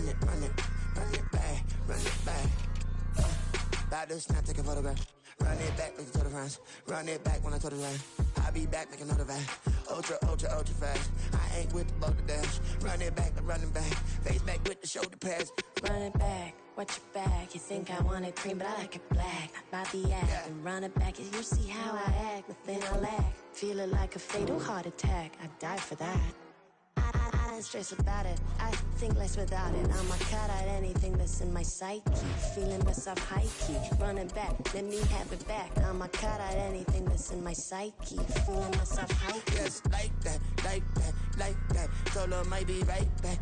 run it back, run it back. About to snap, take a photograph. Run it back, make it to the runs. Run it back when I told it right. I'll be back, make another back. Ultra fast. I ain't with the boulder dash. Run it back, face back with the shoulder pads. Run it back, watch your back. You think I want it cream, but I like it black. About the act, and run it back. You see how I act, nothing I lack. Feel it like a fatal heart attack. I'd die for that. I don't stress about it, I think less without it. I'ma cut out anything that's in my psyche. Feeling myself high key, running back, let me have it back. I'ma cut out anything that's in my psyche. Feeling myself high key. Yes, like that. Solo might be right back.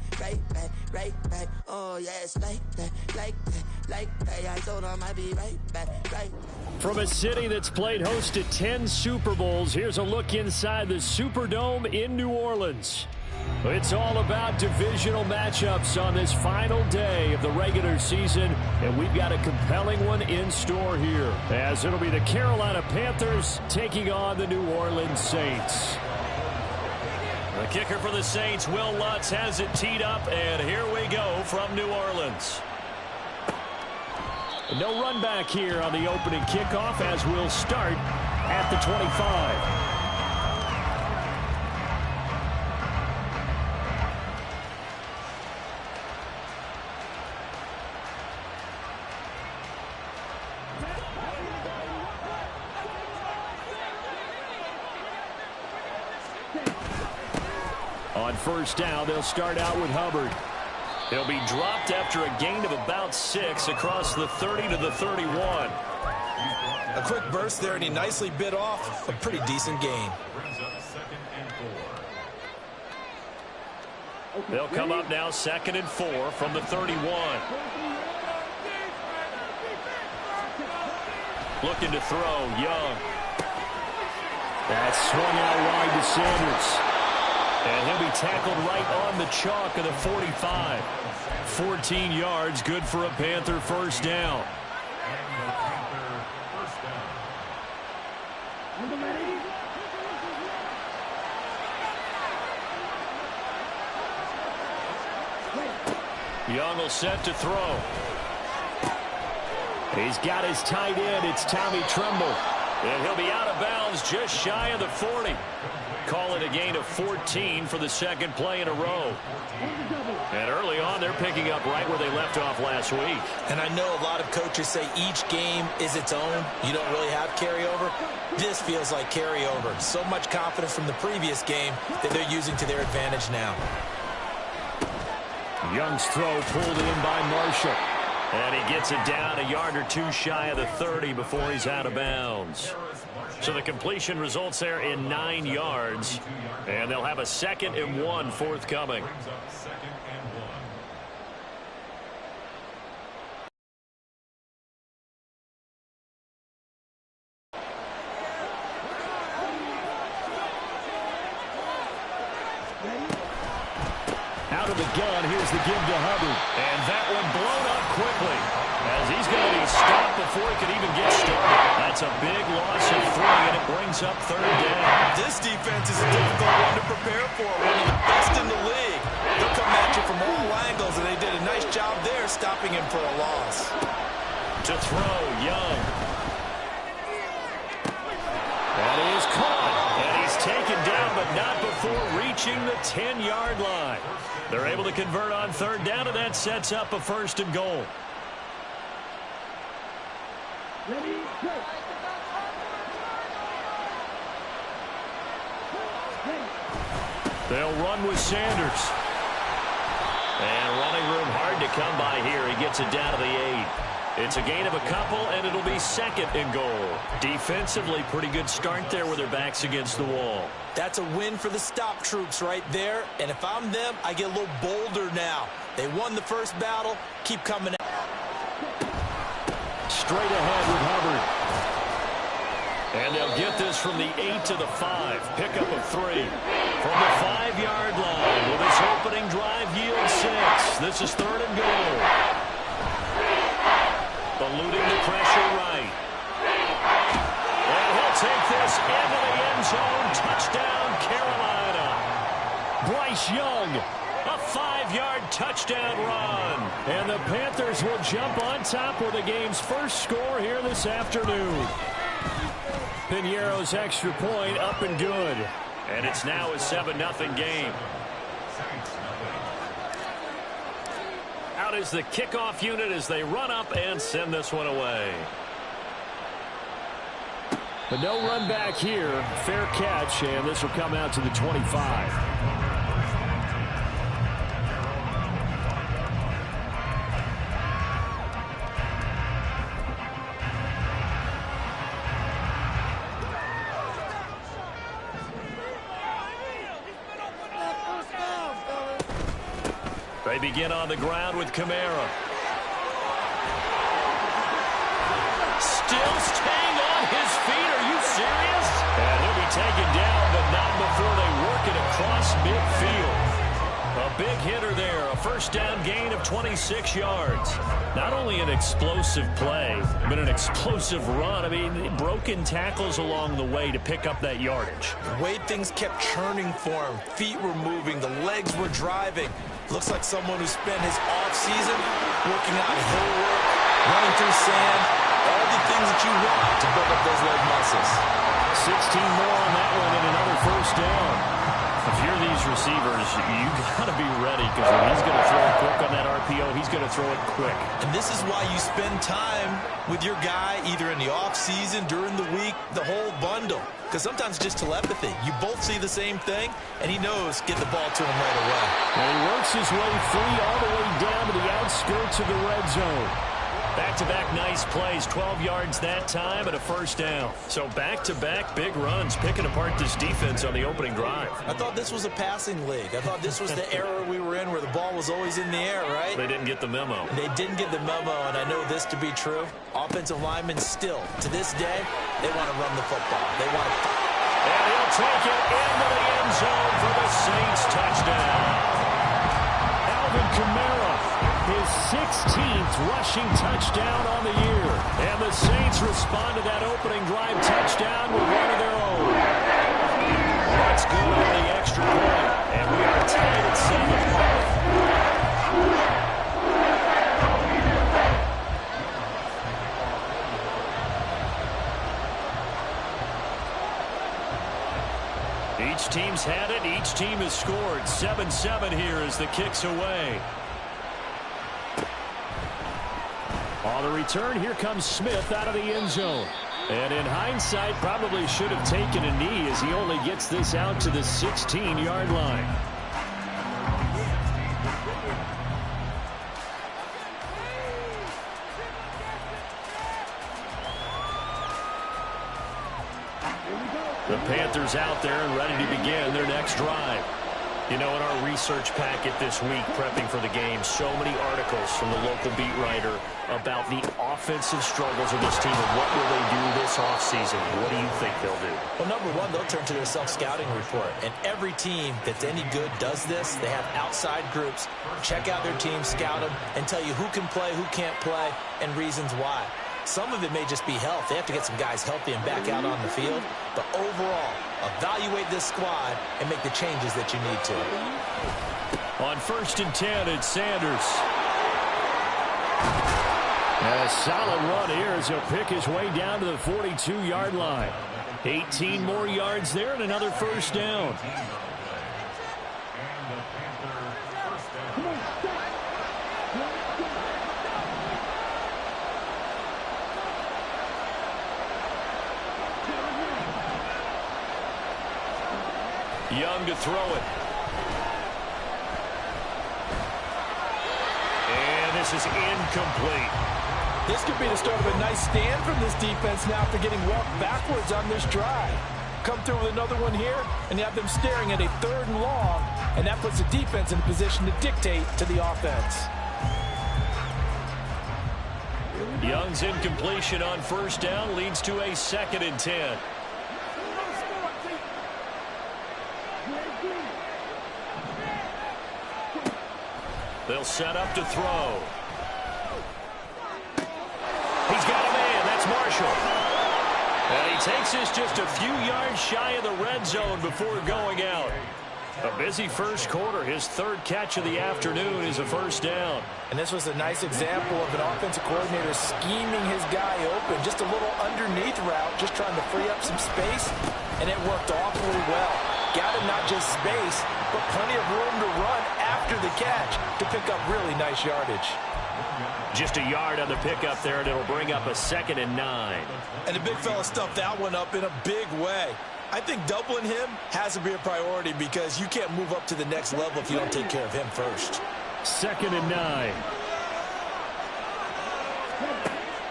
Oh yes, like that. I told her I might be right back. From a city that's played host to 10 Super Bowls, here's a look inside the Superdome in New Orleans. It's all about divisional matchups on this final day of the regular season, and we've got a compelling one in store here, as it'll be the Carolina Panthers taking on the New Orleans Saints. The kicker for the Saints, Will Lutz, has it teed up, and here we go from New Orleans. No run back here on the opening kickoff, as we'll start at the 25. On first down, they'll start out with Hubbard. He'll be dropped after a gain of about 6 across the 30 to the 31. A quick burst there, and he nicely bit off a pretty decent gain. They'll come up now 2nd and 4 from the 31. Looking to throw, Young. That's swung out wide to Sanders. And he'll be tackled right on the chalk of the 45. 14 yards, good for a Panther first down. Young will set to throw. He's got his tight end. It's Tommy Tremble. And he'll be out of bounds just shy of the 40. Call it a gain of 14 for the second play in a row. And early on, they're picking up right where they left off last week. And I know a lot of coaches say each game is its own. You don't really have carryover. This feels like carryover. So much confidence from the previous game that they're using to their advantage now. Young's throw pulled in by Marshall. And he gets it down a yard or two shy of the 30 before he's out of bounds. So the completion results there in 9 yards. And they'll have a 2nd and 1 forthcoming. Out of the gun, here's the give to Hubbard. And that one blown up quickly, as he's going to be stopped before he could even get started. That's a big loss of 3, and it brings up 3rd down. This defense is a difficult one to prepare for, one of the best in the league. They'll come at you from all angles, and they did a nice job there stopping him for a loss. To throw, Young. That is caught. And he's taken down, but not before reaching the 10-yard line. They're able to convert on 3rd down, and that sets up a 1st and goal. They'll run with Sanders. And running room hard to come by here. He gets it down to the 8. It's a gain of a couple, and it'll be 2nd and goal. Defensively, pretty good start there with their backs against the wall. That's a win for the stop troops right there. And if I'm them, I get a little bolder now. They won the first battle. Keep coming out. Straight ahead with Hubbard. And they'll get this from the 8 to the 5. Pickup of 3. From the 5-yard line, will this opening drive yield 6? This is 3rd and goal. Eluding the pressure right. And he'll take this into the end zone. Touchdown, Carolina. Bryce Young A 5-yard touchdown run. And the Panthers will jump on top with the game's first score here this afternoon. Piñeiro's extra point up and good. And it's now a 7-0 game. Out is the kickoff unit as they run up and send this one away. But no run back here. Fair catch, and this will come out to the 25. They begin on the ground with Kamara. Still staying on his feet. Are you serious? And he'll be taken down, but not before they work it across midfield. A big hitter there. A first down gain of 26 yards. Not only an explosive play, but an explosive run. I mean, broken tackles along the way to pick up that yardage. The way things kept churning for him. Feet were moving. The legs were driving. Looks like someone who spent his off-season working out hill work, running through sand, all the things that you want to build up those leg muscles. 16 more on that one and another first down. If you're these receivers, you got to be ready because when he's going to throw it quick on that RPO, he's going to throw it quick. And this is why you spend time with your guy either in the off-season, during the week, the whole bundle. Because sometimes it's just telepathy. You both see the same thing, and he knows get the ball to him right away. And he works his way free all the way down to the outskirts of the red zone. Back-to-back nice plays, 12 yards that time and a first down. So back-to-back big runs, picking apart this defense on the opening drive. I thought this was a passing league. I thought this was the era we were in where the ball was always in the air, right? They didn't get the memo. They didn't get the memo, and I know this to be true. Offensive linemen still, to this day, they want to run the football. They want to fight. And he'll take it into the end zone for the Saints touchdown. Alvin Kamara, his 16th rushing touchdown on the year. And the Saints respond to that opening drive touchdown with one of their own. That's good on the extra point. And we are tied at 7. Each team's had it. Each team has scored. 7-7 here as the kick's away. On the return, here comes Smith out of the end zone. And in hindsight, probably should have taken a knee as he only gets this out to the 16-yard line. The Panthers out there and ready to begin their next drive. You know, in our research packet this week, prepping for the game, so many articles from the local beat writer about the offensive struggles of this team and what will they do this offseason. What do you think they'll do? Well, number one, they'll turn to their self-scouting report. And every team that's any good does this. They have outside groups. Check out their team, scout them, and tell you who can play, who can't play, and reasons why. Some of it may just be health. They have to get some guys healthy and back out on the field. But overall, evaluate this squad and make the changes that you need to. On 1st and 10, it's Sanders. And a solid run here as he'll pick his way down to the 42-yard line. 18 more yards there and another first down. Young to throw it. And this is incomplete. This could be the start of a nice stand from this defense now after getting walked backwards on this drive. Come through with another one here, and you have them staring at a 3rd and long, and that puts the defense in a position to dictate to the offense. Young's incompletion on 1st down leads to a 2nd and 10. They'll set up to throw. He's got a man. That's Marshall. And he takes this just a few yards shy of the red zone before going out. A busy first quarter. His third catch of the afternoon is a first down. And this was a nice example of an offensive coordinator scheming his guy open. Just a little underneath route, just trying to free up some space, and it worked awfully well. Got him not just space, but plenty of room to run after the catch to pick up really nice yardage. Just a yard on the pickup there, and it'll bring up a 2nd and 9. And the big fella stuffed that one up in a big way. I think doubling him has to be a priority because you can't move up to the next level if you don't take care of him first. 2nd and 9.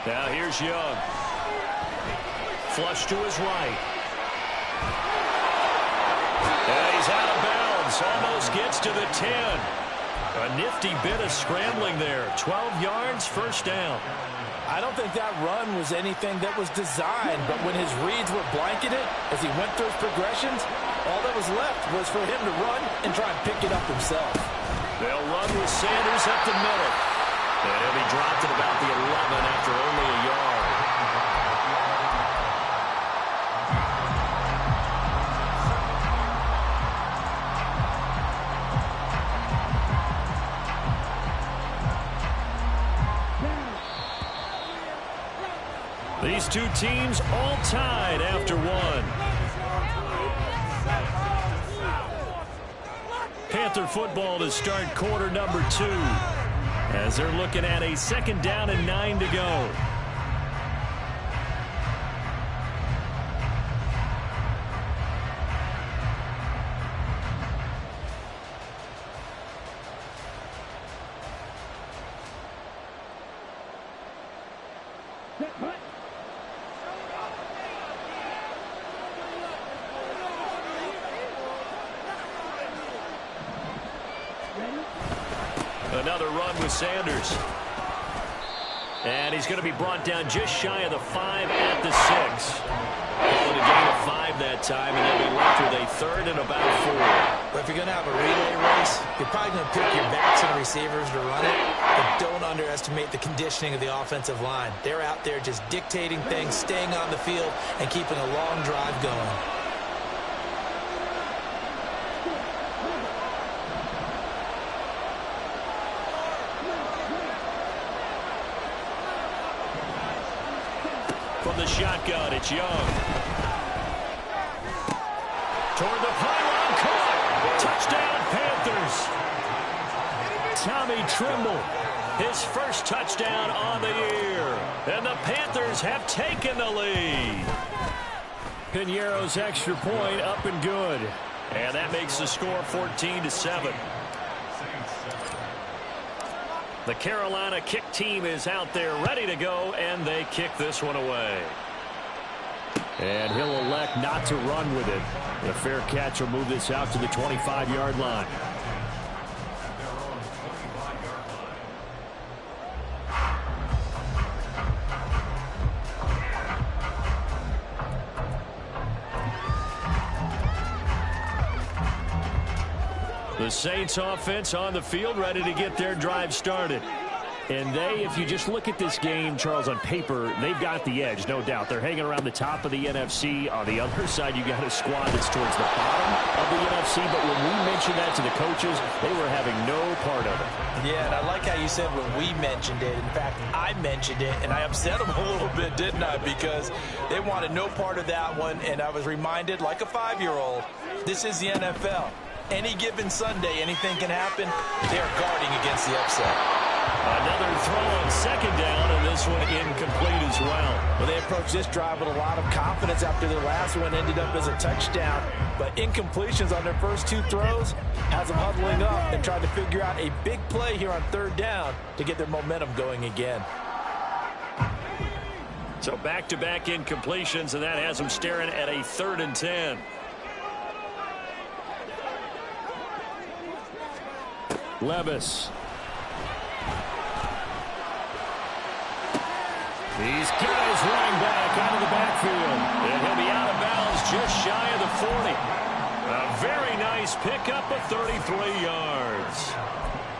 Now here's Young. Flush to his right. And he's out of bounds. Almost gets to the 10. A nifty bit of scrambling there. 12 yards, first down. I don't think that run was anything that was designed, but when his reads were blanketed, as he went through his progressions, all that was left was for him to run and try and pick it up himself. They'll run with Sanders up the middle. And he'll be dropped at about the 11 after only a yard. These two teams all tied after one. Panther football to start quarter number 2. As they're looking at a 2nd down and 9 to go. Another run with Sanders. And he's going to be brought down just shy of the 5 at the 6. Calling a gain of 5 that time, and they'll be left with a 3rd and about 4. But if you're going to have a relay race, you're probably going to pick your backs and receivers to run it, but don't underestimate the conditioning of the offensive line. They're out there just dictating things, staying on the field, and keeping a long drive going. From the shotgun, it's Young. Toward the pylon, caught. Touchdown, Panthers. Tommy Tremble, his first touchdown on the year. And the Panthers have taken the lead. Piñeiro's extra point up and good. And that makes the score 14-7. The Carolina kick team is out there ready to go, and they kick this one away. And he'll elect not to run with it. A fair catch will move this out to the 25-yard line. The Saints offense on the field, ready to get their drive started. And they, if you just look at this game, Charles, on paper, they've got the edge, no doubt. They're hanging around the top of the NFC. On the other side, you got a squad that's towards the bottom of the NFC. But when we mentioned that to the coaches, they were having no part of it. Yeah, and I like how you said when we mentioned it. In fact, I mentioned it, and I upset them a little bit, didn't I? Because they wanted no part of that one, and I was reminded, like a 5-year-old, this is the NFL. Any given Sunday, anything can happen. They are guarding against the upset. Another throw on 2nd down, and this one incomplete as well. Well, they approached this drive with a lot of confidence after their last one ended up as a touchdown. But incompletions on their first 2 throws has them huddling up and trying to figure out a big play here on 3rd down to get their momentum going again. So back-to-back incompletions, and that has them staring at a 3rd and 10. Levis. He's got his running back out of the backfield. And he'll be out of bounds just shy of the 40. A very nice pickup of 33 yards.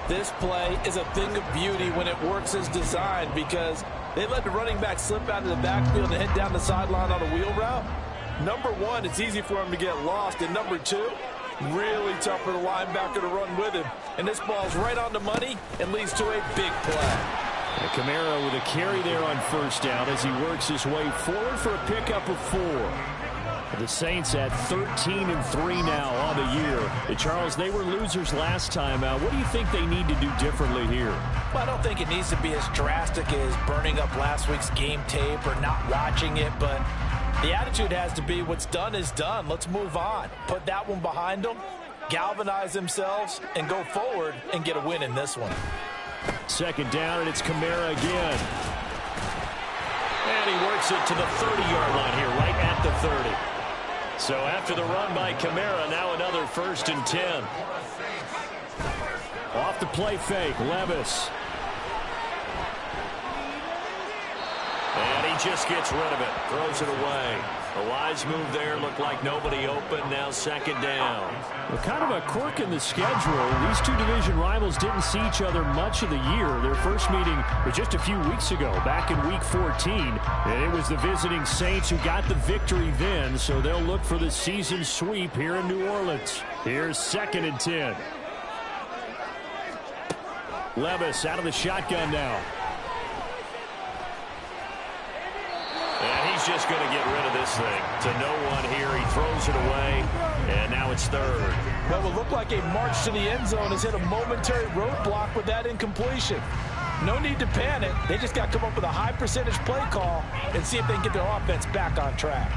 This play is a thing of beauty when it works as designed because they let the running back slip out of the backfield and head down the sideline on a wheel route. Number one, it's easy for him to get lost. And number two, Really tough for the linebacker to run with him. And this ball's right on the money and leads to a big play. And Kamara with a carry there on first down as he works his way forward for a pickup of 4. The Saints at 13-3 now on the year. Charles, they were losers last time out. What do you think they need to do differently here? Well, I don't think it needs to be as drastic as burning up last week's game tape or not watching it, but the attitude has to be what's done is done. Let's move on. Put that one behind them, galvanize themselves, and go forward and get a win in this one. Second down, and it's Kamara again. And he works it to the 30-yard line here, right at the 30. So after the run by Kamara, now another 1st and 10. Off the play fake, Levis. And he just gets rid of it, throws it away. A wise move there, looked like nobody open, now 2nd down. Well, kind of a quirk in the schedule. These two division rivals didn't see each other much of the year. Their first meeting was just a few weeks ago, back in Week 14. And it was the visiting Saints who got the victory then, so they'll look for the season sweep here in New Orleans. Here's 2nd and 10. Levis out of the shotgun now. And he's just going to get rid of this thing. To no one here. He throws it away, and now it's 3rd. What will look like a march to the end zone has hit a momentary roadblock with that incompletion. No need to panic. They just got to come up with a high percentage play call and see if they can get their offense back on track.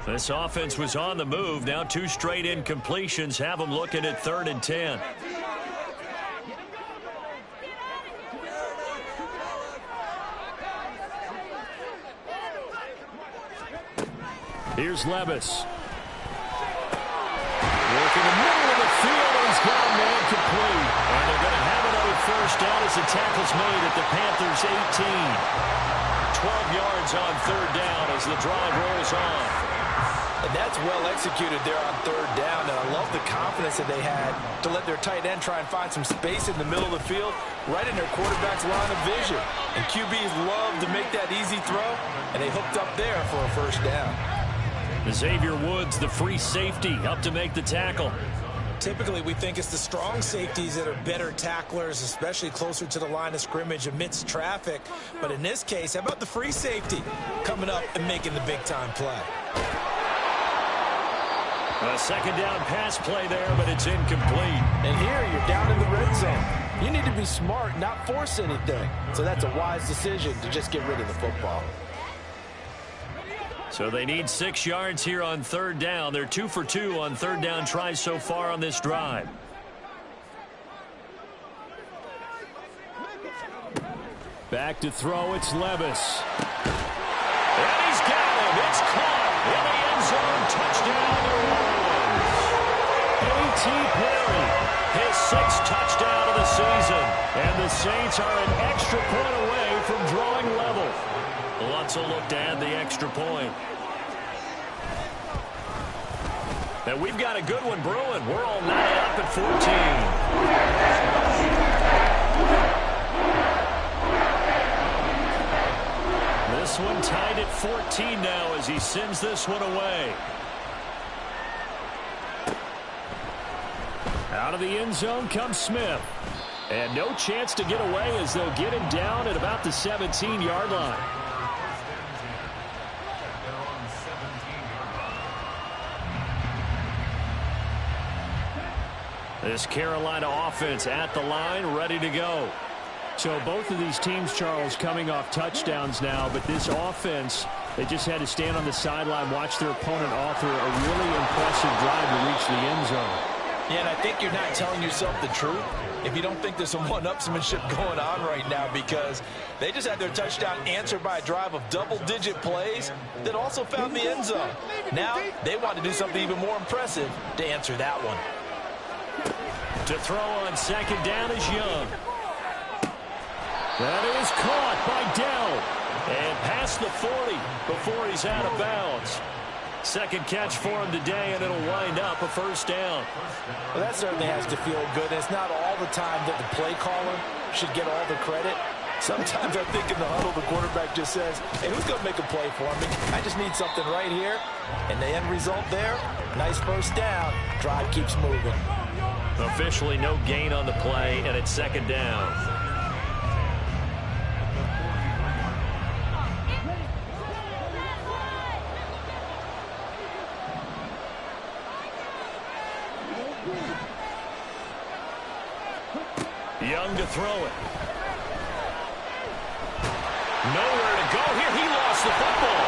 This offense was on the move. Now 2 straight incompletions have them looking at 3rd and 10. Here's Levis. Working the middle of the field, and he's got a man complete. And they're going to have another 1st down as the tackle's made at the Panthers' 18. 12 yards on 3rd down as the drive rolls on. And that's well executed there on 3rd down. And I love the confidence that they had to let their tight end try and find some space in the middle of the field, right in their quarterback's line of vision. And QBs love to make that easy throw, and they hooked up there for a 1st down. Xavier Woods, the free safety, up to make the tackle. Typically, we think it's the strong safeties that are better tacklers, especially closer to the line of scrimmage amidst traffic. But in this case, how about the free safety coming up and making the big-time play? A 2nd down pass play there, but it's incomplete. And here, you're down in the red zone. You need to be smart, not force anything. So that's a wise decision to just get rid of the football. So they need 6 yards here on 3rd down. They're 2 for 2 on 3rd down tries so far on this drive. Back to throw, it's Levis. And he's got him. It's caught in the end zone. Touchdown, New Orleans. A.T. Perry, his 6th touchdown of the season. And the Saints are an extra point away from drawing level. Let's look to add the extra point. And we've got a good one brewing. We're all knotted up at 14. This one tied at 14 now as he sends this one away. Out of the end zone comes Smith. And no chance to get away as they'll get him down at about the 17-yard line. This Carolina offense at the line, ready to go. So both of these teams, Charles, coming off touchdowns now, but this offense, they just had to stand on the sideline, watch their opponent author a really impressive drive to reach the end zone. Yeah, and I think you're not telling yourself the truth if you don't think there's some one-upsmanship going on right now, because they just had their touchdown answered by a drive of double-digit plays that also found the end zone. Now they want to do something even more impressive to answer that one. To throw on 2nd down is Young. That is caught by Dell. And past the 40 before he's out of bounds. 2nd catch for him today, and it'll wind up a 1st down. Well, that certainly has to feel good. It's not all the time that the play caller should get all the credit. Sometimes I think in the huddle, the quarterback just says, hey, who's going to make a play for me? I just need something right here. And the end result there, nice first down. Drive keeps moving. Officially no gain on the play, and it's second down. Young to throw it. Nowhere to go here. He lost the football.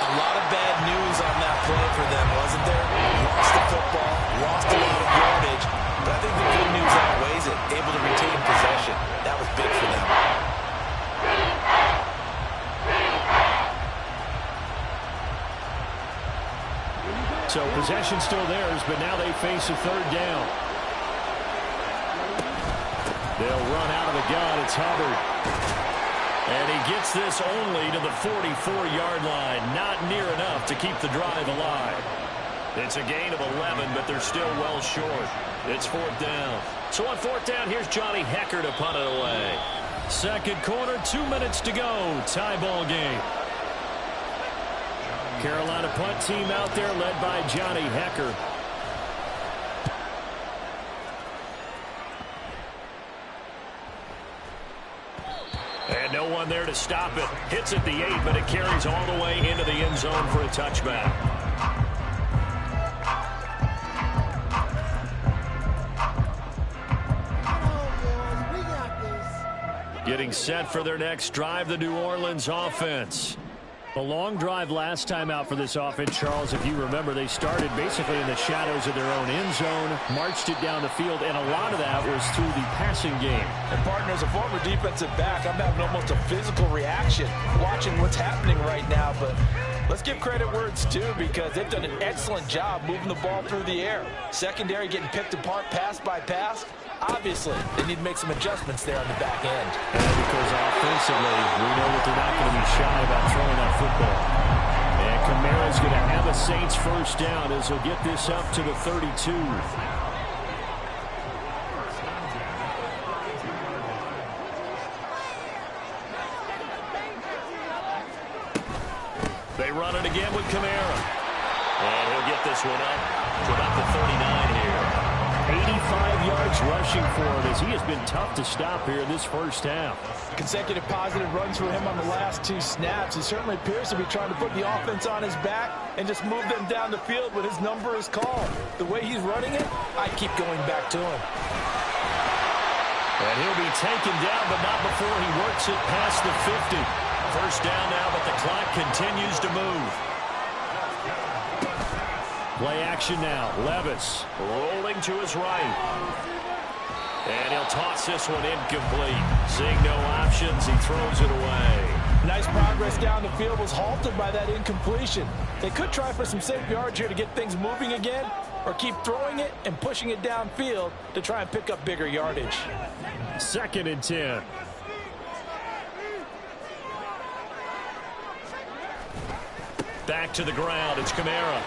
A lot of bad news on that play for them, wasn't there? Lost the football, lost a lot of yardage, but I think the good news outweighs it. Able to retain possession. That was big for them. So possession still theirs, but now they face a third down. They'll run out of the gun. It's Hubbard. And he gets this only to the 44-yard line. Not near enough to keep the drive alive. It's a gain of 11, but they're still well short. It's fourth down. So on fourth down, here's Johnny Hecker to punt it away. Second quarter, 2 minutes to go. Tie ball game. Carolina punt team out there led by Johnny Hecker. And no one there to stop it. Hits at the 8, but it carries all the way into the end zone for a touchback. Getting set for their next drive, the New Orleans offense. A long drive last time out for this offense, Charles. If you remember, they started basically in the shadows of their own end zone, marched it down the field, and a lot of that was through the passing game. And, partner, as a former defensive back, I'm having almost a physical reaction watching what's happening right now. But let's give credit where it's due, because they've done an excellent job moving the ball through the air. Secondary getting picked apart pass by pass. Obviously, they need to make some adjustments there on the back end. And because offensively, we know that they're not going to be shy about throwing that football. And Kamara's going to have a Saints first down as he'll get this up to the 32. They run it again with Kamara. And he'll get this one up to about the 39 here. 85 yards rushing for him, as he has been tough to stop here in this first half. Consecutive positive runs for him on the last 2 snaps. He certainly appears to be trying to put the offense on his back and just move them down the field when his number is called. The way he's running it, I keep going back to him. And he'll be taken down, but not before he works it past the 50. First down now, but the clock continues to move. Play action now. Levis rolling to his right. And he'll toss this one incomplete. Seeing no options, he throws it away. Nice progress down the field, was halted by that incompletion. They could try for some safe yards here to get things moving again, or keep throwing it and pushing it downfield to try and pick up bigger yardage. 2nd and 10. Back to the ground. It's Kamara.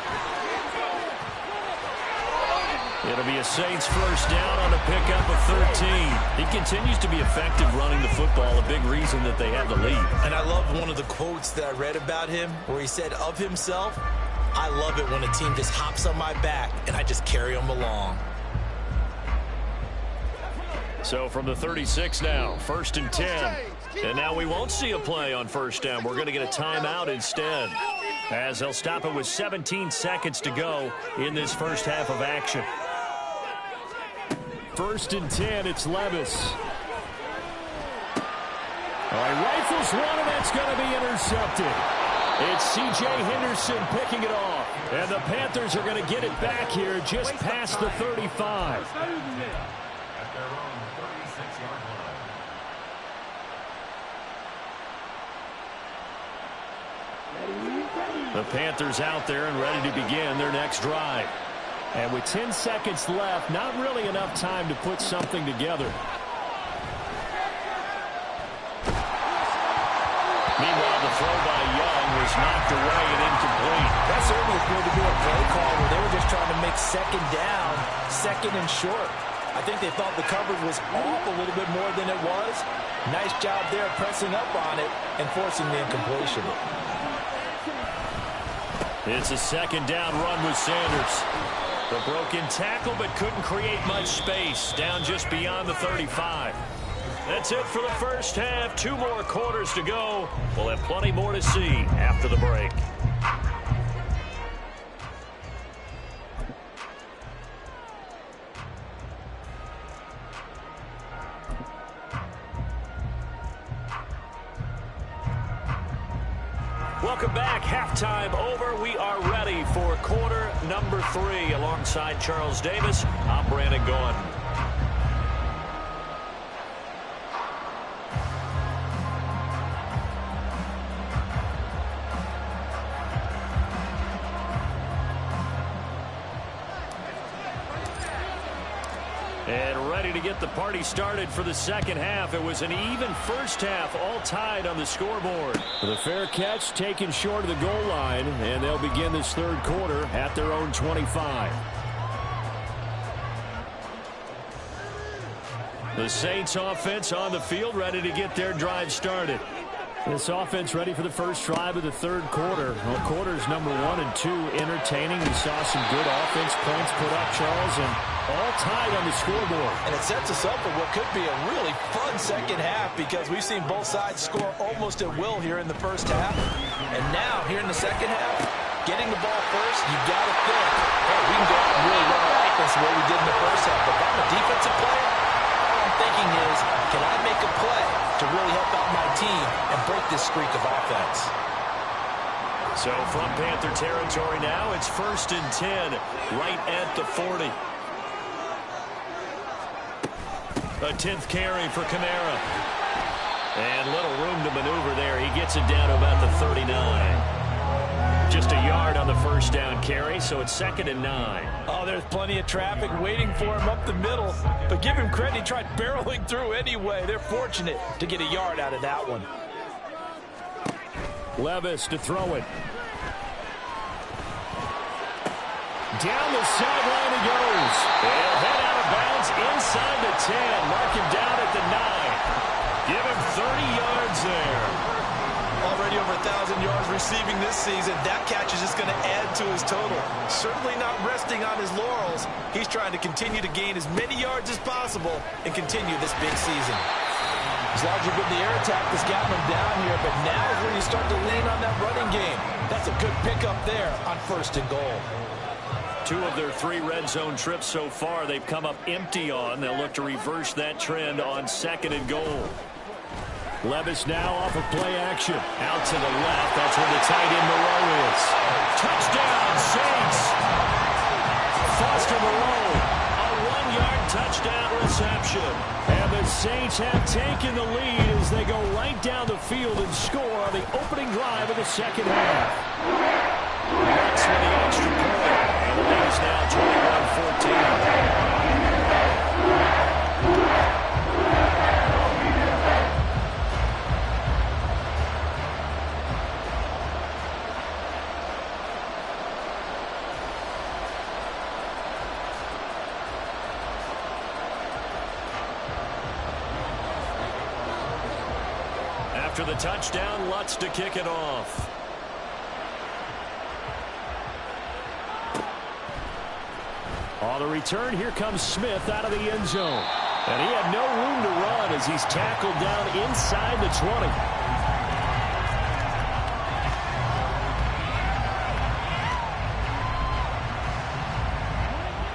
It'll be a Saints first down on a pickup of 13. He continues to be effective running the football, a big reason that they have the lead. And I love one of the quotes that I read about him where he said of himself, I love it when a team just hops on my back and I just carry them along. So from the 36 now, 1st and 10. And now we won't see a play on first down. We're going to get a timeout instead, as they'll stop it with 17 seconds to go in this first half of action. 1st and 10, it's Levis. All right, rifles one, and that's going to be intercepted. It's C.J. Henderson picking it off. And the Panthers are going to get it back here just past the 35. The Panthers out there and ready to begin their next drive. And with 10 seconds left, not really enough time to put something together. Meanwhile, the throw by Young was knocked away and incomplete. That certainly appeared to be a play call where they were just trying to make second down, second and short. I think they thought the coverage was off a little bit more than it was. Nice job there pressing up on it and forcing the incompletion. It's a second down run with Sanders. The broken tackle, but couldn't create much space. Down just beyond the 35. That's it for the first half. 2 more quarters to go. We'll have plenty more to see after the break. Welcome back. Halftime over. We are ready for quarter number 3. Alongside Charles Davis, I'm Brandon Gaudin. And ready to get the party started for the second half. It was an even first half, all tied on the scoreboard. The fair catch taken short of the goal line, and they'll begin this third quarter at their own 25. The Saints offense on the field, ready to get their drive started. This offense ready for the first drive of the third quarter. Well, quarters number 1 and 2 entertaining. We saw some good offense points put up, Charles, and all tied on the scoreboard. And it sets us up for what could be a really fun second half because we've seen both sides score almost at will here in the first half. And now, here in the second half, getting the ball first, you've got to think, hey, we can go out and really run our offense the way we did in the first half. But if I'm a defensive player, all I'm thinking is, can I make a play to really help out my team and break this streak of offense? So from Panther territory now, it's 1st and 10, right at the 40. A 10th carry for Kamara. And little room to maneuver there. He gets it down to about the 39. Just a yard on the first down carry, so it's 2nd and 9. Oh, there's plenty of traffic waiting for him up the middle. But give him credit, he tried barreling through anyway. They're fortunate to get a yard out of that one. Levis to throw it. Down the sideline he goes. He'll head out of bounds inside the 10. Mark him down at the 9. Give him 30 yards there. Already over 1,000 yards receiving this season. That catch is just going to add to his total. Certainly not resting on his laurels. He's trying to continue to gain as many yards as possible and continue this big season. It's largely been the air attack that's gotten him down here, but now is where you start to lean on that running game. That's a good pickup there on 1st and goal. 2 of their 3 red zone trips so far they've come up empty on. They'll look to reverse that trend on 2nd and goal. Levis now off of play action. Out to the left. That's where the tight end Moreau is. Touchdown, Saints. Foster Moreau. A 1-yard touchdown reception. And the Saints have taken the lead as they go right down the field and score on the opening drive of the second half. That's for the extra point. And the lead is now 21-14. After the touchdown, Lutz to kick it off. On the return, here comes Smith out of the end zone. And he had no room to run as he's tackled down inside the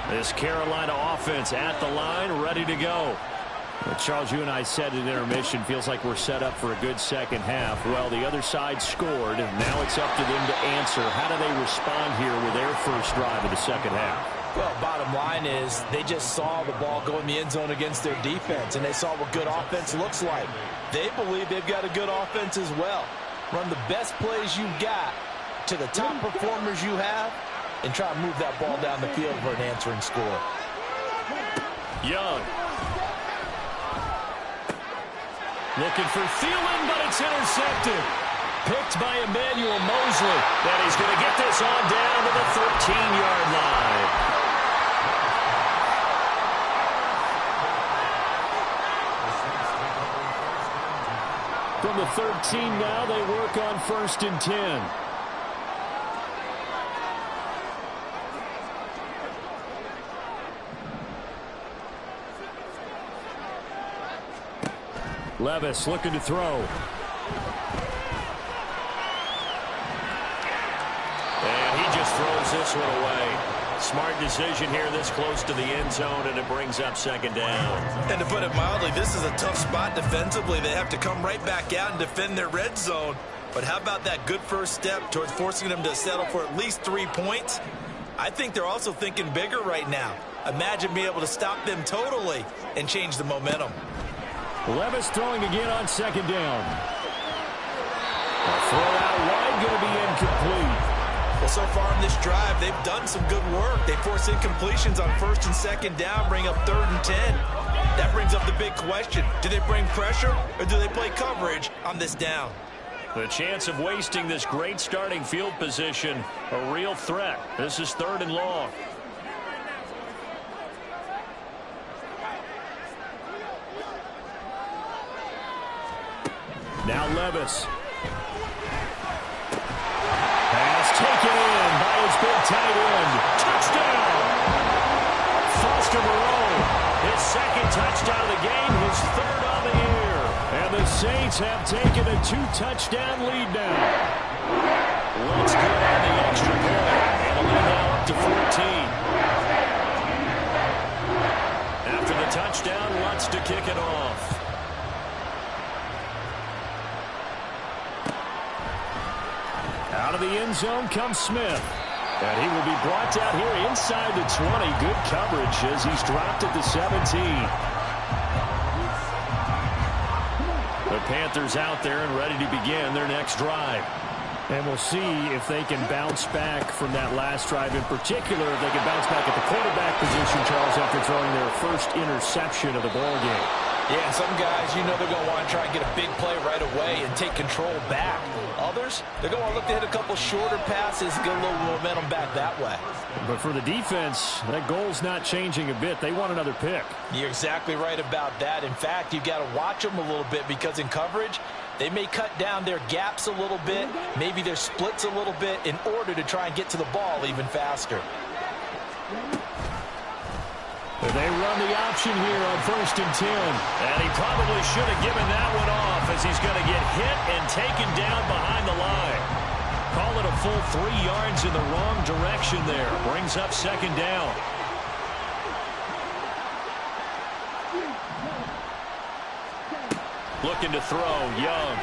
20. This Carolina offense at the line, ready to go. Well, Charles, you and I said at intermission, feels like we're set up for a good second half. Well, the other side scored, and now it's up to them to answer. How do they respond here with their first drive of the second half? Well, bottom line is they just saw the ball go in the end zone against their defense, and they saw what good offense looks like. They believe they've got a good offense as well. Run the best plays you've got to the top performers you have, and try to move that ball down the field for an answering score. Young. Looking for Thielen, but it's intercepted. Picked by Emmanuel Mosley. And he's going to get this on down to the 13-yard line. from the 13 now. They work on 1st and 10. Levis looking to throw. And he just throws this one away. Smart decision here this close to the end zone, and it brings up 2nd down. And to put it mildly, this is a tough spot defensively. They have to come right back out and defend their red zone. But how about that good first step towards forcing them to settle for at least 3 points? I think they're also thinking bigger right now. Imagine being able to stop them totally and change the momentum. Levis throwing again on 2nd down. A throw out wide, going to be incomplete. Well, so far in this drive, they've done some good work. They force incompletions on 1st and 2nd down, bring up 3rd and 10. That brings up the big question. Do they bring pressure or do they play coverage on this down? The chance of wasting this great starting field position, a real threat. This is 3rd and long. Now Levis. Pass taken in by his big tight end. Touchdown! Foster Moreau, his 2nd touchdown of the game, his 3rd on the year. And the Saints have taken a 2-touchdown lead now. Let's go on the extra point. And a lead now up to 14. After the touchdown, Lutz to kick it off. Out of the end zone comes Smith. And he will be brought down here inside the 20. Good coverage as he's dropped at the 17. The Panthers out there and ready to begin their next drive. And we'll see if they can bounce back from that last drive. In particular, if they can bounce back at the quarterback position, Charles, after throwing their first interception of the ballgame. Yeah, and some guys, you know they're going to want to try and get a big play right away and take control back. Others, they're going to look to hit a couple shorter passes, get a little momentum back that way. But for the defense, that goal's not changing a bit. They want another pick. You're exactly right about that. In fact, you've got to watch them a little bit because in coverage, they may cut down their gaps a little bit, maybe their splits a little bit in order to try and get to the ball even faster. They run the option here on 1st and 10. And he probably should have given that one off as he's going to get hit and taken down behind the line. Call it a full 3 yards in the wrong direction there. Brings up 2nd down. Looking to throw, Young.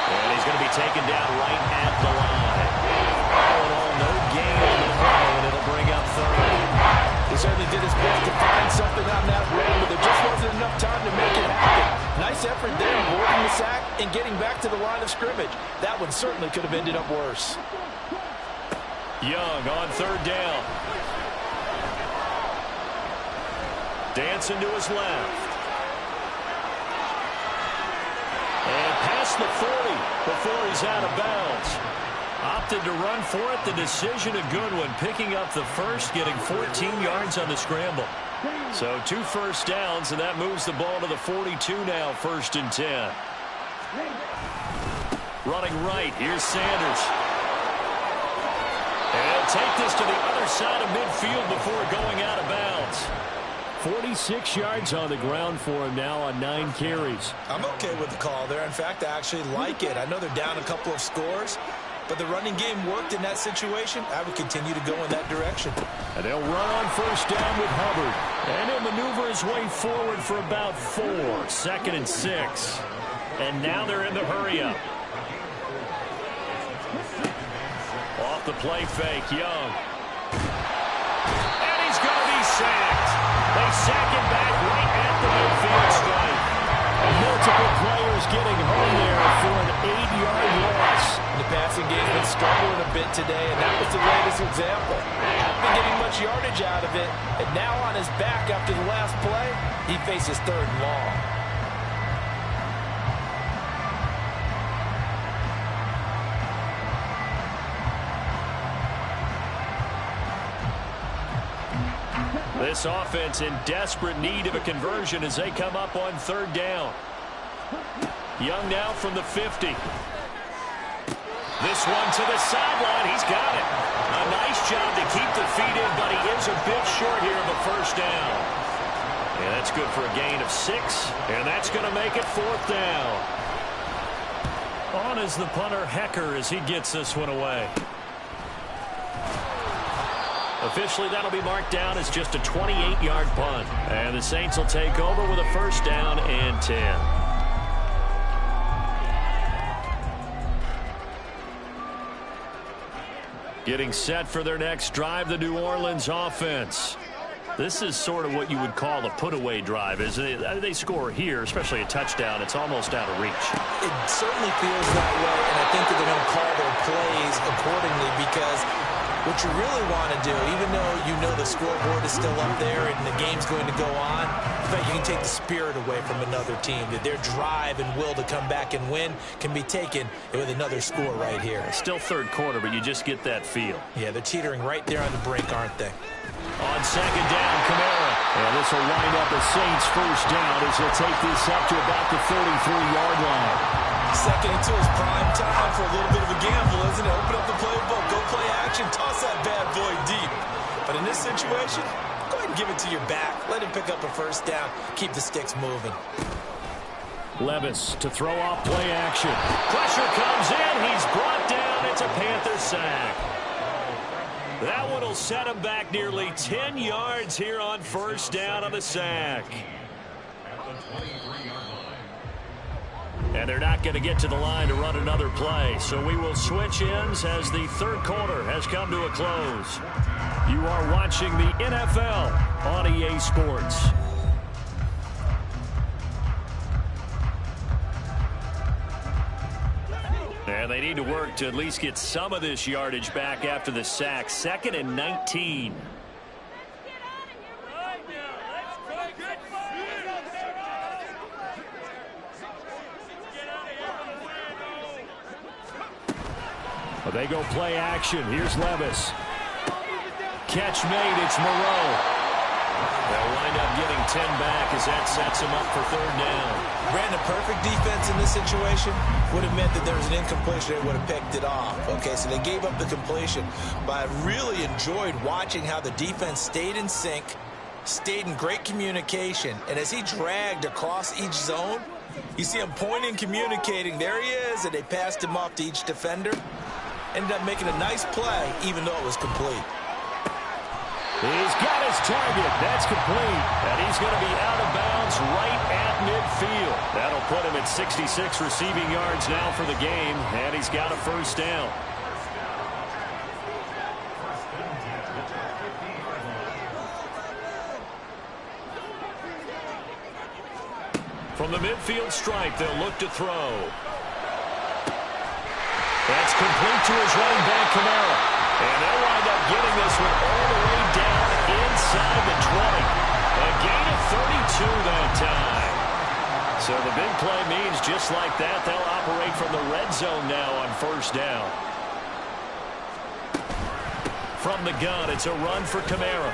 And he's going to be taken down right at the line. All in all, no gain on the play, and it'll bring up 3rd. He certainly did his best to find something on that run, but there just wasn't enough time to make it happen. Nice effort there, avoiding the sack and getting back to the line of scrimmage. That one certainly could have ended up worse. Young on 3rd down. Dancing to his left. And past the 40 before he's out of bounds. Opted to run for it. The decision a good one. Picking up the first, getting 14 yards on the scramble. So 2 first downs, and that moves the ball to the 42 now, 1st and 10. Running right, here's Sanders. And he'll take this to the other side of midfield before going out of bounds. 46 yards on the ground for him now on 9 carries. I'm okay with the call there. In fact, I actually like it. I know they're down a couple of scores, but the running game worked in that situation. I would continue to go in that direction. And they'll run on 1st down with Hubbard. And he'll maneuver his way forward for about 4. 2nd and 6. And now they're in the hurry-up. Off the play fake, Young. And he's going to be sacked. They sack him back right at the midfield stripe. Multiple players getting home there for an 8-yard loss. The passing game's been struggling a bit today, and that was the latest example. Hasn't been getting much yardage out of it, and now on his back after the last play, he faces 3rd and long. This offense in desperate need of a conversion as they come up on 3rd down. Young now from the 50. This one to the sideline. He's got it. A nice job to keep the feet in, but he is a bit short here of a first down. And that's good for a gain of 6, and that's going to make it 4th down. On is the punter, Hecker, as he gets this one away. Officially, that'll be marked down as just a 28-yard punt. And the Saints will take over with a first down and 10. Getting set for their next drive, the New Orleans offense. This is sort of what you would call a put-away drive, isn't it? They score here, especially a touchdown. It's almost out of reach. It certainly feels that way, and I think that they're going to call their plays accordingly, because what you really want to do, even though you know the scoreboard is still up there and the game's going to go on, in fact, you can take the spirit away from another team. That their drive and will to come back and win can be taken with another score right here. It's still third quarter, but you just get that feel. Yeah, they're teetering right there on the brink, aren't they? On second down, Kamara. And this will wind up a Saints first down as they'll take this up to about the 33-yard line. Second and 2 is prime time for a little bit of a gamble, isn't it? Open up the playbook, go play action, toss that bad boy deep. But in this situation, go ahead and give it to your back. Let him pick up a first down. Keep the sticks moving. Levis to throw off play action. Pressure comes in. He's brought down. It's a Panther sack. That one will set him back nearly 10 yards here on first down on the sack. And they're not going to get to the line to run another play. So we will switch ends as the third quarter has come to a close. You are watching the NFL on EA Sports. And they need to work to at least get some of this yardage back after the sack. 2nd and 19. Well, they go play action. Here's Levis. Catch made. It's Moreau. They'll wind up getting 10 back as that sets him up for third down. Brandon, perfect defense in this situation would have meant that there was an incompletion. They would have picked it off. Okay, so they gave up the completion. But I really enjoyed watching how the defense stayed in sync, stayed in great communication. And as he dragged across each zone, you see him pointing, communicating. There he is, and they passed him off to each defender. Ended up making a nice play, even though it was complete. He's got his target. That's complete. And he's going to be out of bounds right at midfield. That'll put him at 66 receiving yards now for the game. And he's got a first down. From the midfield stripe, they'll look to throw. That's complete to his running back, Kamara. And they'll wind up getting this one all the way down inside the 20. A gain of 32 that time. So the big play means just like that, they'll operate from the red zone now on first down. From the gun, it's a run for Kamara.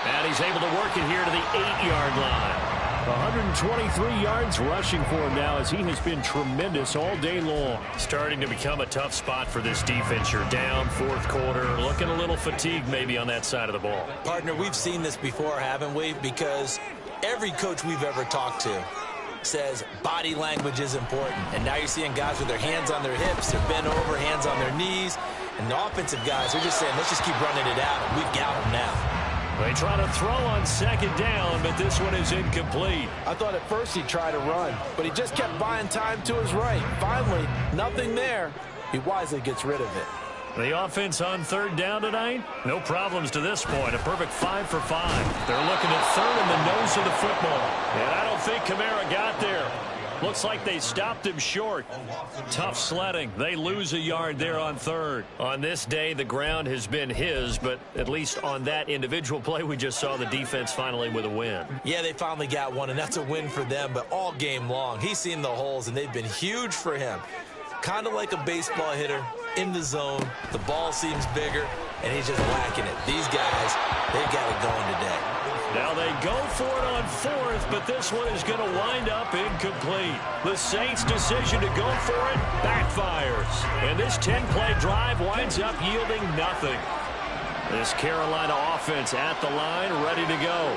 And he's able to work it here to the 8-yard line. 123 yards rushing for him now as he has been tremendous all day long. Starting to become a tough spot for this defense. You're down fourth quarter, looking a little fatigued maybe on that side of the ball. Partner, we've seen this before, haven't we? Because every coach we've ever talked to says body language is important. And now you're seeing guys with their hands on their hips, they're bent over, hands on their knees. And the offensive guys are just saying, let's just keep running it out, and we've got them now. They try to throw on second down, but this one is incomplete. I thought at first he'd try to run, but he just kept buying time to his right. Finally, nothing there. He wisely gets rid of it. The offense on third down tonight, no problems to this point. A perfect 5 for 5. They're looking at third in the nose of the football. And I don't think Kamara got there. Looks like they stopped him short. Tough sledding. They lose a yard there on third. On this day, the ground has been his, but at least on that individual play, we just saw the defense finally with a win. Yeah, they finally got one, and that's a win for them, but all game long, he's seen the holes, and they've been huge for him. Kind of like a baseball hitter in the zone. The ball seems bigger. and he's just whacking it. These guys, they got it going today. Now they go for it on fourth, but this one is going to wind up incomplete. The Saints' decision to go for it backfires. And this 10-play drive winds up yielding nothing. This Carolina offense at the line, ready to go.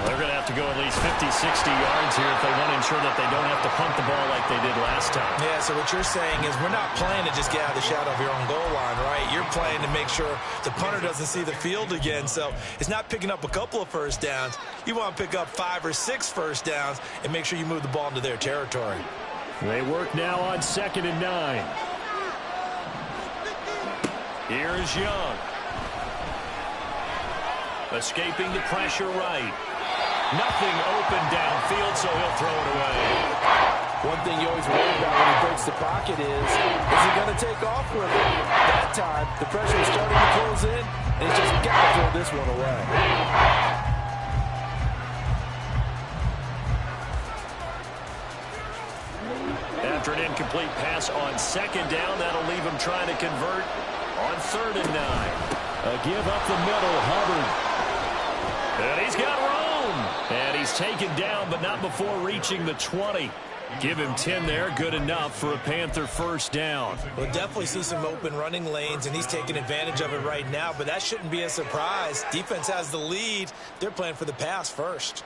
They're going to have to go at least 50, 60 yards here if they want to ensure that they don't have to punt the ball like they did last time. Yeah, so what you're saying is we're not playing to just get out of the shadow of your own goal line, right? You're playing to make sure the punter doesn't see the field again. So it's not picking up a couple of first downs. You want to pick up 5 or 6 first downs and make sure you move the ball into their territory. They work now on 2nd and 9. Here's Young. Escaping the pressure right. Nothing open downfield, so he'll throw it away. One thing you always worry about when he breaks the pocket is he going to take off with it? That time, the pressure is starting to close in, and he's just got to throw this one away. After an incomplete pass on 2nd down, that'll leave him trying to convert on 3rd and 9. A give up the middle, Hubbard. And he's got room. And he's taken down, but not before reaching the 20. Give him 10 there, good enough for a Panther first down. We'll definitely see some open running lanes, and he's taking advantage of it right now, but that shouldn't be a surprise. Defense has the lead. They're playing for the pass first.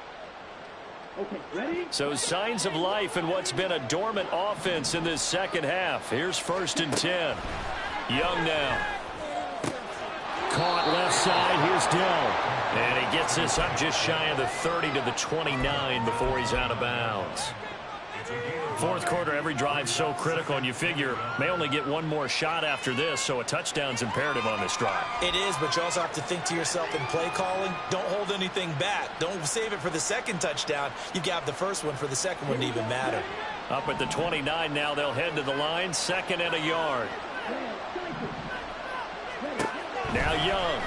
So signs of life in what's been a dormant offense in this second half. Here's 1st and 10. Young now. Caught left side. Here's Dell. And he gets this up just shy of the 30 to the 29 before he's out of bounds. Fourth quarter, every drive so critical, and you figure may only get one more shot after this, so a touchdown's imperative on this drive. It is, but you also have to think to yourself in play calling, don't hold anything back. Don't save it for the second touchdown. You got the first one for the second one to even matter. Up at the 29 now, they'll head to the line, 2nd and a yard. Now Young.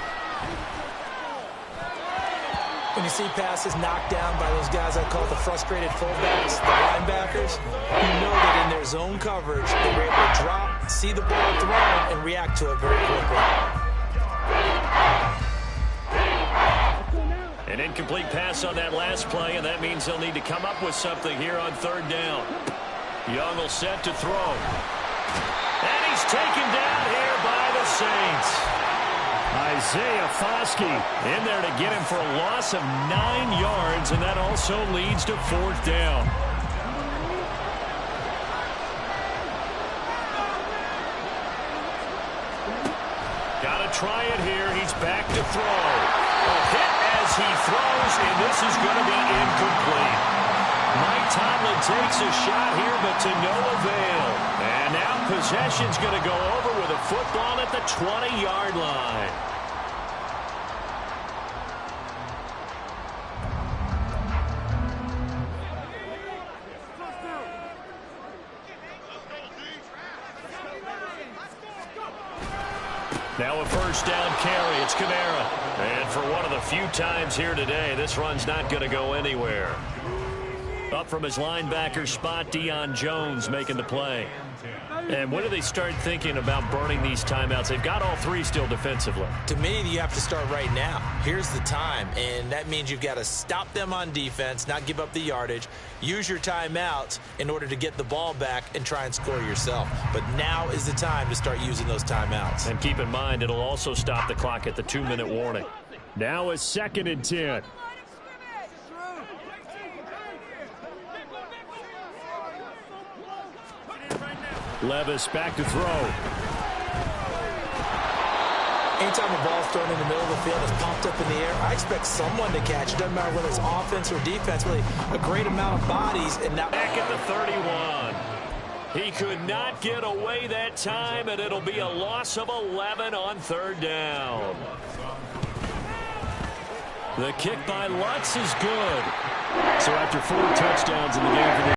When you see passes knocked down by those guys I call the frustrated fullbacks, the linebackers, you know that in their zone coverage, they were able to drop, see the ball thrown, and react to it very quickly. An incomplete pass on that last play, and that means they'll need to come up with something here on 3rd down. Young will set to throw. And he's taken down here by the Saints. Isaiah Foskey in there to get him for a loss of 9 yards, and that also leads to 4th down. Got to try it here. He's back to throw. A hit as he throws, and this is going to be incomplete. Mike Tomlin takes a shot here, but to no avail. And now possession's going to go over with a football at the 20-yard line. Now a first down carry. It's Kamara. And for one of the few times here today, this run's not going to go anywhere. Up from his linebacker spot, Deion Jones making the play. And when do they start thinking about burning these timeouts? They've got all 3 still defensively. To me, you have to start right now. Here's the time, and that means you've got to stop them on defense, not give up the yardage, use your timeouts in order to get the ball back and try and score yourself. But now is the time to start using those timeouts. And keep in mind, it'll also stop the clock at the 2-minute warning. Now a 2nd and 10. Levis back to throw. Anytime a ball's thrown in the middle of the field, it's popped up in the air, I expect someone to catch it. Doesn't matter whether it's offense or defense. Really, a great amount of bodies. And now back at the 31. He could not get away that time, and it'll be a loss of 11 on 3rd down. The kick by Lutz is good. So after 4 touchdowns in the game for the